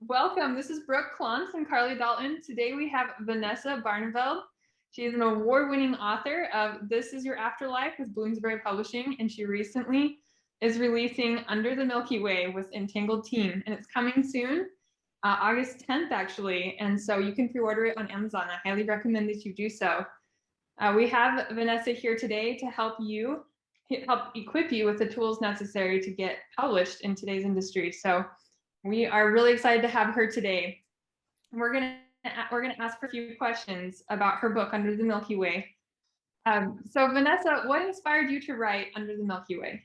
Welcome. This is Brooke Klontz and Carly Dalton. Today we have Vanessa Barneveld. She is an award-winning author of This Is Your Afterlife with Bloomsbury Publishing, and she recently is releasing Under the Milky Way with Entangled Teen, and it's coming soon, August 10th actually, and so you can pre-order it on Amazon. I highly recommend that you do so. We have Vanessa here today to help equip you with the tools necessary to get published in today's industry. So we are really excited to have her today. We're gonna ask her a few questions about her book, Under the Milky Way. So Vanessa, what inspired you to write Under the Milky Way?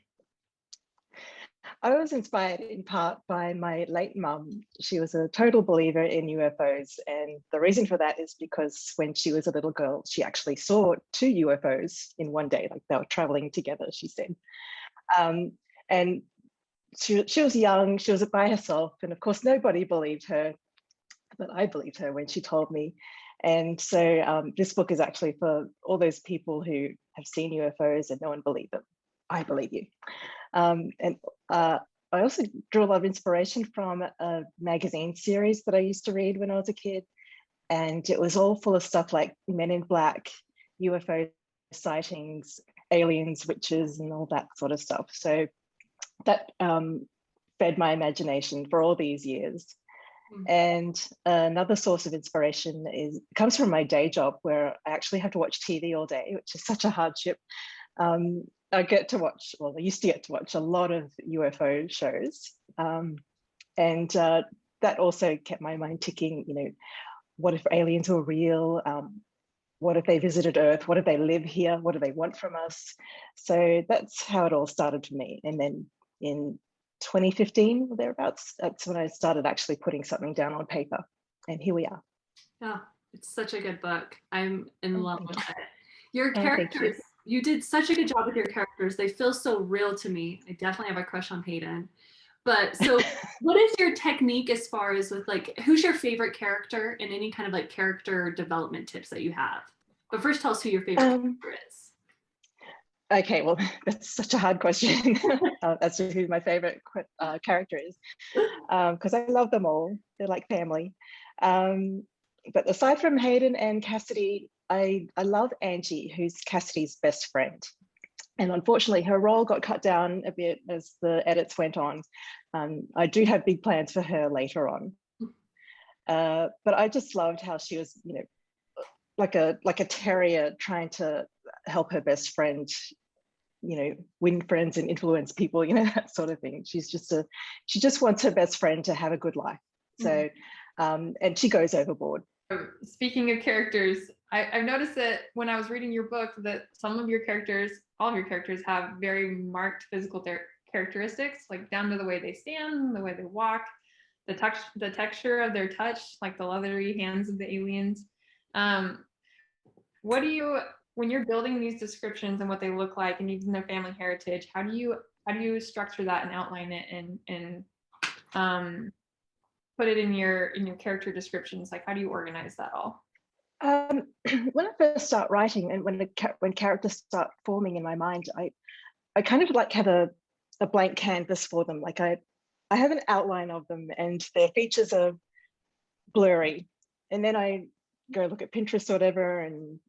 I was inspired in part by my late mum. She was a total believer in UFOs. And the reason for that is because when she was a little girl, she actually saw 2 UFOs in one day, like they were traveling together, she said. And she was young, she was by herself. And of course, nobody believed her, but I believed her when she told me. And so this book is actually for all those people who have seen UFOs and no one believed them. I believe you. I also drew a lot of inspiration from a magazine series that I used to read when I was a kid. And it was all full of stuff like Men in Black, UFO sightings, aliens, witches, and all that sort of stuff. So that fed my imagination for all these years. And another source of inspiration comes from my day job, where I actually have to watch TV all day, which is such a hardship. I get to watch, well, I used to get to watch a lot of UFO shows. And that also kept my mind ticking, you know, what if aliens were real? What if they visited Earth? What if they live here? What do they want from us? So that's how it all started for me. And then in 2015 or thereabouts, that's when I started actually putting something down on paper. And here we are. Yeah, it's such a good book. I'm in love with it. Your Oh, characters, you did such a good job with your characters. They feel so real to me. I definitely have a crush on Hayden. But so what is your technique as far as with like, who's your favorite character and any kind of like character development tips that you have? But first tell us who your favorite character is. Okay, well, that's such a hard question. As to who my favorite character is, because I love them all. They're like family. But aside from Hayden and Cassidy, I love Angie, who's Cassidy's best friend. And unfortunately, her role got cut down a bit as the edits went on. I do have big plans for her later on. But I just loved how she was, you know, like a terrier trying to help her best friend, you know, win friends and influence people, you know, that sort of thing. She just wants her best friend to have a good life. So, and she goes overboard. Speaking of characters, I've noticed that when I was reading your book that some of your characters, all of your characters, have very marked physical characteristics, like down to the way they stand, the way they walk, the texture of their touch, like the leathery hands of the aliens. What do you, when you're building these descriptions and what they look like and even their family heritage, how do you structure that and outline it and put it in your character descriptions? Like, how do you organize that all? When I first start writing and when characters start forming in my mind, I kind of like have a blank canvas for them. Like I have an outline of them and their features are blurry. And then I go look at Pinterest or whatever and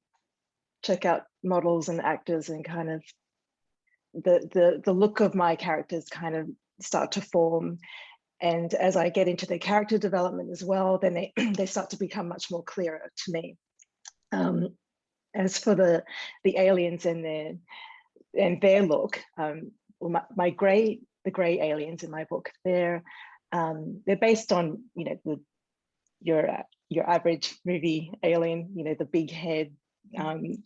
check out models and actors, and kind of the look of my characters kind of start to form. And as I get into the character development as well, then they start to become much more clearer to me. As for the aliens and their look, well, the gray aliens in my book, they're based on, you know, your average movie alien, you know, the big head,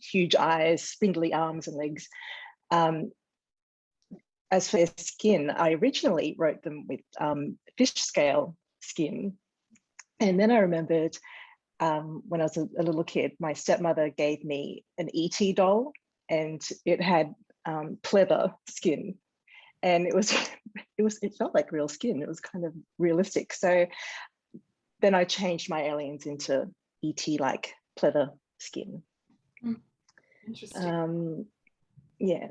huge eyes, spindly arms and legs. As for their skin, I originally wrote them with fish scale skin. And then I remembered when I was a little kid, my stepmother gave me an E.T. doll, and it had pleather skin. And it felt like real skin. It was kind of realistic. So then I changed my aliens into E.T. like pleather skin. Interesting. Yeah.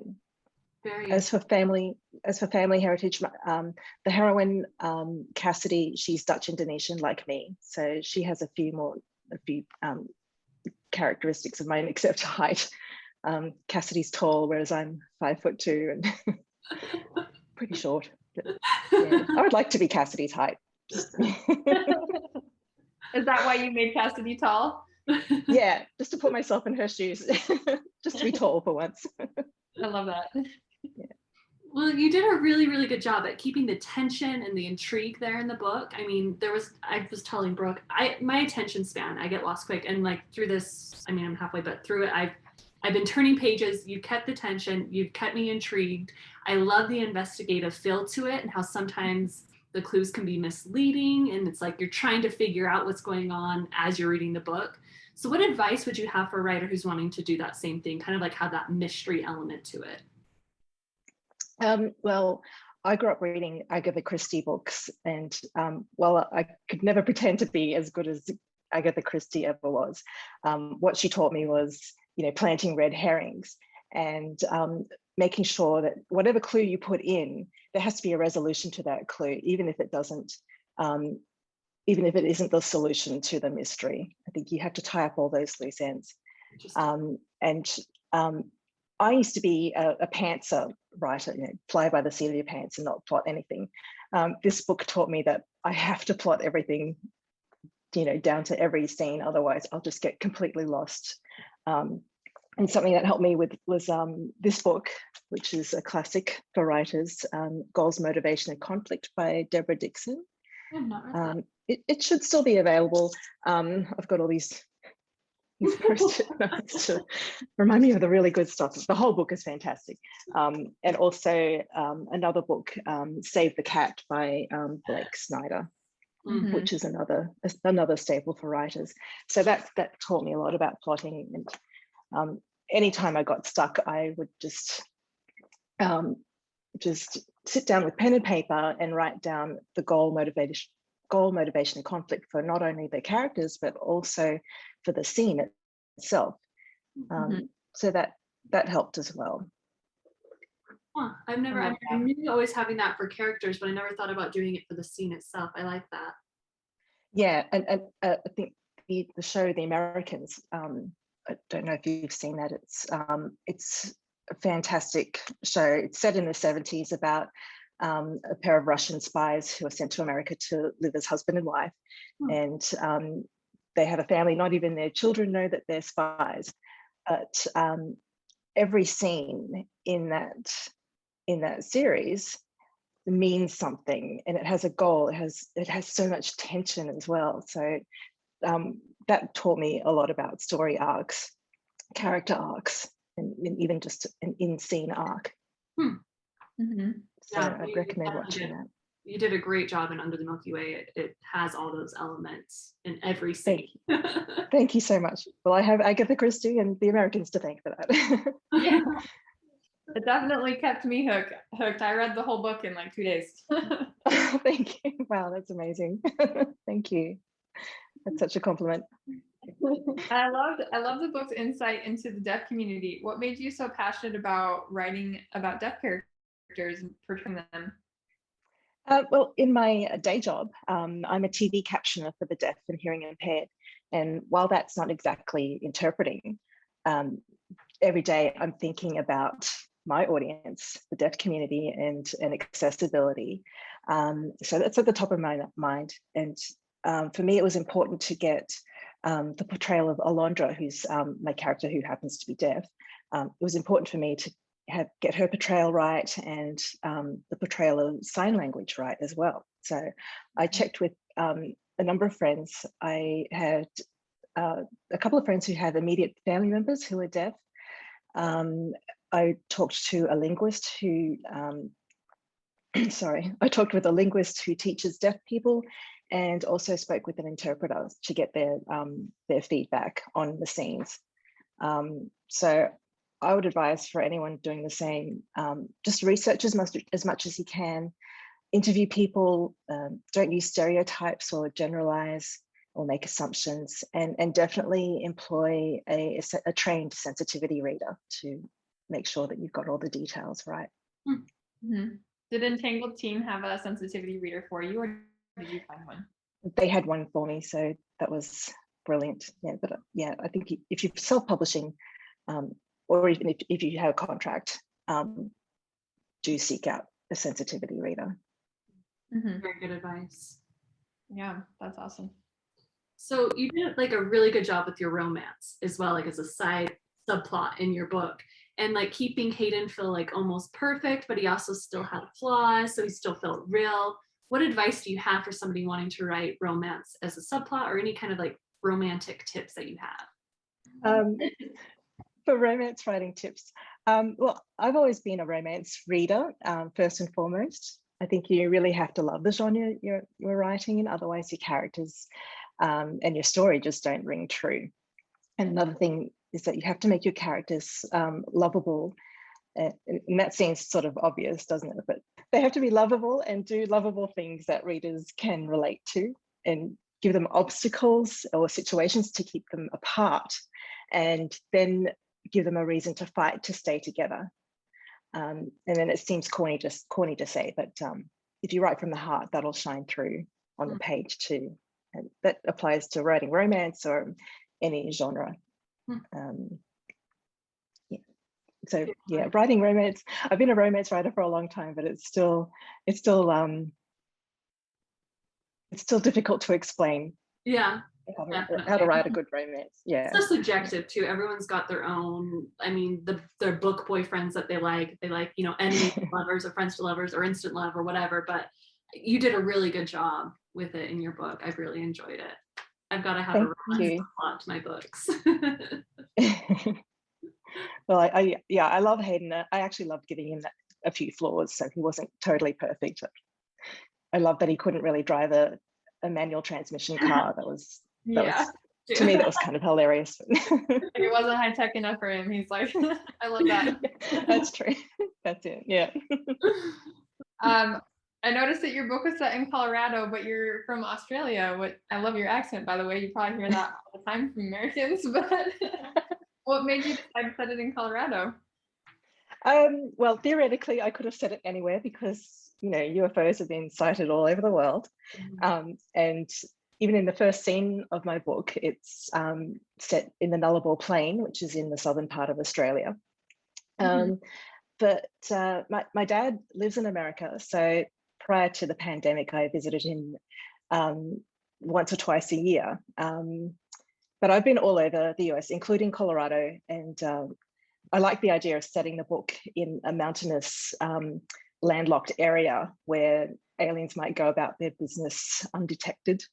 As for family heritage, the heroine, Cassidy, she's Dutch Indonesian like me, so she has a few characteristics of mine, except height. Cassidy's tall, whereas I'm 5'2" and pretty short. But, yeah, I would like to be Cassidy's height. Is that why you made Cassidy tall? Yeah, just to put myself in her shoes, just to be tall for once. I love that. Yeah. Well, you did a really, really good job at keeping the tension and the intrigue there in the book. I mean, I was telling Brooke, my attention span, I get lost quick. And like through this, I mean, I'm halfway, but through it, I've been turning pages. You kept the tension. You've kept me intrigued. I love the investigative feel to it and how sometimes the clues can be misleading. And it's like you're trying to figure out what's going on as you're reading the book. So what advice would you have for a writer who's wanting to do that same thing, kind of like have that mystery element to it? Well, I grew up reading Agatha Christie books, and while I could never pretend to be as good as Agatha Christie ever was, what she taught me was, planting red herrings and making sure that whatever clue you put in, there has to be a resolution to that clue, even if it isn't the solution to the mystery. I think you have to tie up all those loose ends. I used to be a pantser writer, fly by the seat of your pants and not plot anything. This book taught me that I have to plot everything, down to every scene. Otherwise, I'll just get completely lost. And something that helped me was this book, which is a classic for writers, Goals, Motivation, and Conflict by Deborah Dixon. I've not read that. It should still be available. I've got all these Post-it notes to remind me of the really good stuff. The whole book is fantastic. And also another book, Save the Cat by Blake Snyder, which is another staple for writers. So that taught me a lot about plotting. And anytime I got stuck, I would just sit down with pen and paper and write down the goal, motivation, and conflict for not only the characters, but also for the scene itself. So that helped as well. Huh. I knew always having that for characters, but I never thought about doing it for the scene itself. I like that. Yeah, and I think the show The Americans, I don't know if you've seen that. It's a fantastic show. It's set in the 70s about a pair of Russian spies who are sent to America to live as husband and wife. And they have a family, not even their children know that they're spies. But every scene in that series means something, and it has a goal. It has so much tension as well. So that taught me a lot about story arcs, character arcs, and even just an in-scene arc. So Yeah, I'd recommend watching that. You did a great job in Under the Milky Way. It has all those elements in every scene. Thank you so much. Well, I have Agatha Christie and The Americans to thank for that. Yeah. It definitely kept me hooked. I read the whole book in like 2 days. Thank you. Wow, that's amazing. Thank you. That's such a compliment. I love the book's insight into the deaf community. What made you so passionate about writing about deaf characters and portraying them? Well, in my day job, I'm a TV captioner for the deaf and hearing impaired. And while that's not exactly interpreting, every day I'm thinking about my audience, the deaf community, and accessibility. So that's at the top of my mind. And for me, it was important to get the portrayal of Alondra, who's my character who happens to be deaf. It was important for me to get her portrayal right and the portrayal of sign language right as well. So I checked with a number of friends. I had a couple of friends who have immediate family members who are deaf. I talked to a linguist who, I talked with a linguist who teaches deaf people, and also spoke with an interpreter to get their feedback on the scenes. So I would advise for anyone doing the same, just research as much as you can, interview people, don't use stereotypes or generalize or make assumptions, and definitely employ a trained sensitivity reader to make sure that you've got all the details right. Mm-hmm. Did Entangled Teen have a sensitivity reader for you, or did you find one? They had one for me, so that was brilliant. Yeah, but yeah, I think if you're self-publishing, or even if you have a contract, do seek out a sensitivity reader. Very good advice. Yeah, that's awesome. So you did like a really good job with your romance as well, like as a side subplot in your book, and like keeping Hayden feel like almost perfect, but he also still had flaws, so he still felt real. What advice do you have for somebody wanting to write romance as a subplot, or any kind of like romantic tips that you have? For romance writing tips, well, I've always been a romance reader, first and foremost. I think you really have to love the genre you're writing in, otherwise your characters and your story just don't ring true. And another thing is that you have to make your characters lovable. And that seems sort of obvious, doesn't it? But they have to be lovable and do lovable things that readers can relate to, and give them obstacles or situations to keep them apart, and then give them a reason to fight to stay together. And then it seems corny to say, but if you write from the heart, that'll shine through on the page too. And that applies to writing romance or any genre. Yeah. So yeah, writing romance. I've been a romance writer for a long time, but it's still difficult to explain. Yeah. How to write a good romance. Yeah. It's so subjective too. Everyone's got their own, I mean, their book boyfriends that they like, you know, enemy lovers or friends to lovers or instant love or whatever, but you did a really good job with it in your book. I've really enjoyed it. I've got to have a lot to my books. Well, I love Hayden. I actually loved giving him a few flaws, so he wasn't totally perfect. I love that he couldn't really drive a manual transmission car. That was to me, that was kind of hilarious. It wasn't high tech enough for him. He's like, I love that. That's true. That's it. Yeah. I noticed that your book was set in Colorado, but you're from Australia. I love your accent, by the way. You probably hear that all the time from Americans, but what made you decide to set it in Colorado? Well, theoretically, I could have set it anywhere because, you know, UFOs have been sighted all over the world. And even in the first scene of my book, it's set in the Nullarbor Plain, which is in the southern part of Australia. But my dad lives in America. So prior to the pandemic, I visited him once or twice a year. But I've been all over the US, including Colorado. And I like the idea of setting the book in a mountainous, landlocked area where aliens might go about their business undetected.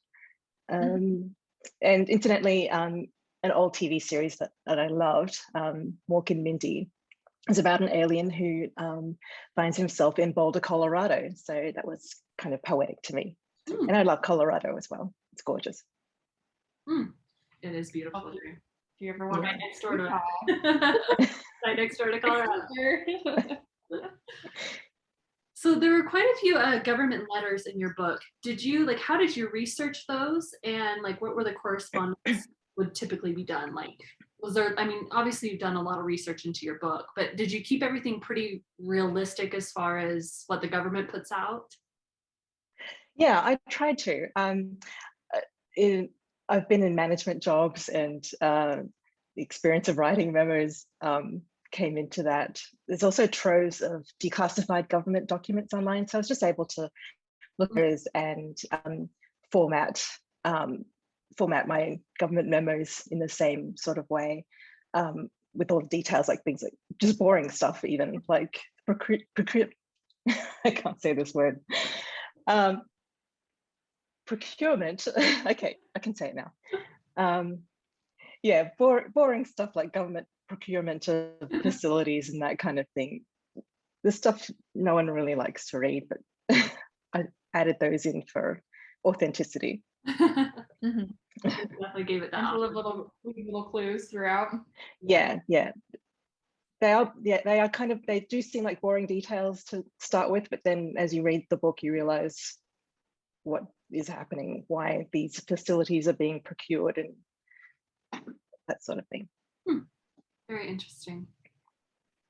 And incidentally, an old TV series that I loved, Mork and Mindy, is about an alien who finds himself in Boulder, Colorado. So that was kind of poetic to me. And I love Colorado as well. It's gorgeous. It is beautiful. If you ever want right next door to Colorado. So there were quite a few government letters in your book. How did you research those? And like, what were the correspondence would typically be done? Like, was there, I mean, obviously you've done a lot of research into your book, but did you keep everything pretty realistic as far as what the government puts out? Yeah, I tried to. I've been in management jobs, and the experience of writing memos came into that. There's also troves of declassified government documents online, so I was just able to look at those and format my government memos in the same sort of way, with all the details, like things like just boring stuff, even like I can't say this word. Procurement. Okay, I can say it now. Yeah, boring stuff like government procurement of facilities and that kind of thing. The stuff no one really likes to read, but I added those in for authenticity. Definitely gave it that. Little clues throughout. Yeah. They are kind of, they do seem like boring details to start with, but then as you read the book, you realize what is happening, why these facilities are being procured, and that sort of thing. Very interesting.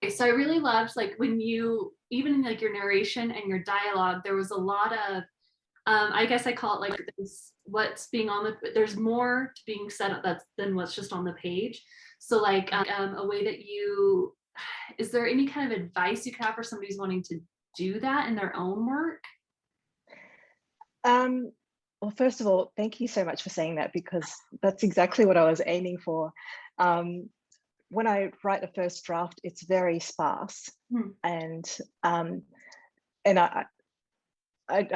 So I really loved like when you, even in like your narration and your dialogue, there was a lot of, I guess I call it like what's being on the, there's more being said that's than what's just on the page. So like a way that you, is there any kind of advice you could have for somebody who's wanting to do that in their own work? Well, first of all, thank you so much for saying that, because that's exactly what I was aiming for. When I write a first draft, it's very sparse, and I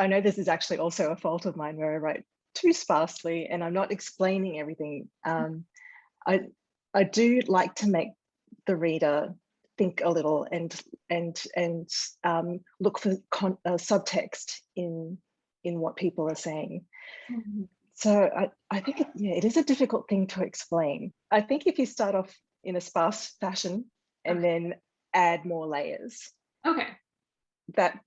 know this is actually also a fault of mine, where I write too sparsely and I'm not explaining everything. I do like to make the reader think a little and look for subtext in what people are saying. So I think it is a difficult thing to explain. I think if you start off in a sparse fashion and then add more layers, that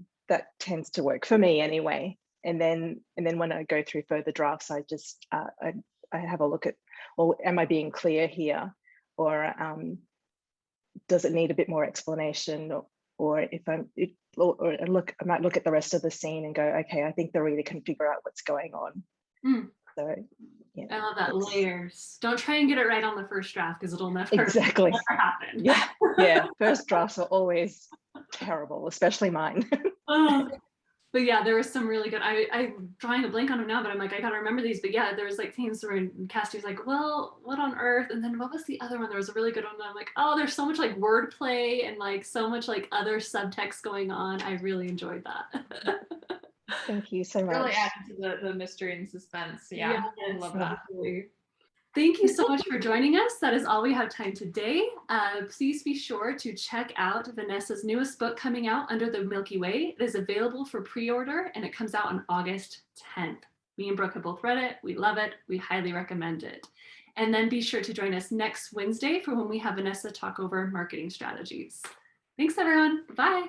tends to work for me anyway. And then when I go through further drafts, I just I have a look at, well, am I being clear here, or does it need a bit more explanation, or if I might look at the rest of the scene and go, okay, I think the reader can figure out what's going on. So yeah, I love that. Layers. Don't try and get it right on the first draft, because it'll never exactly happen. Yeah, first drafts are always terrible, especially mine. But yeah, there was some really good, I'm drawing a blank on them now, but I'm like, I gotta remember these. But yeah, there was like things where Cassie's like, well, what on earth? And then what was the other one? There was a really good one. And I'm like, oh, there's so much like wordplay and like so much like other subtext going on. I really enjoyed that. Thank you so much. Really added to the mystery and suspense. Yeah, I love that. Thank you so much for joining us. That is all we have time today. Please be sure to check out Vanessa's newest book coming out, Under the Milky Way. It is available for pre-order and it comes out on August 10th. Me and Brooke have both read it. We love it. We highly recommend it. And then be sure to join us next Wednesday for when we have Vanessa talk over marketing strategies. Thanks, everyone. Bye.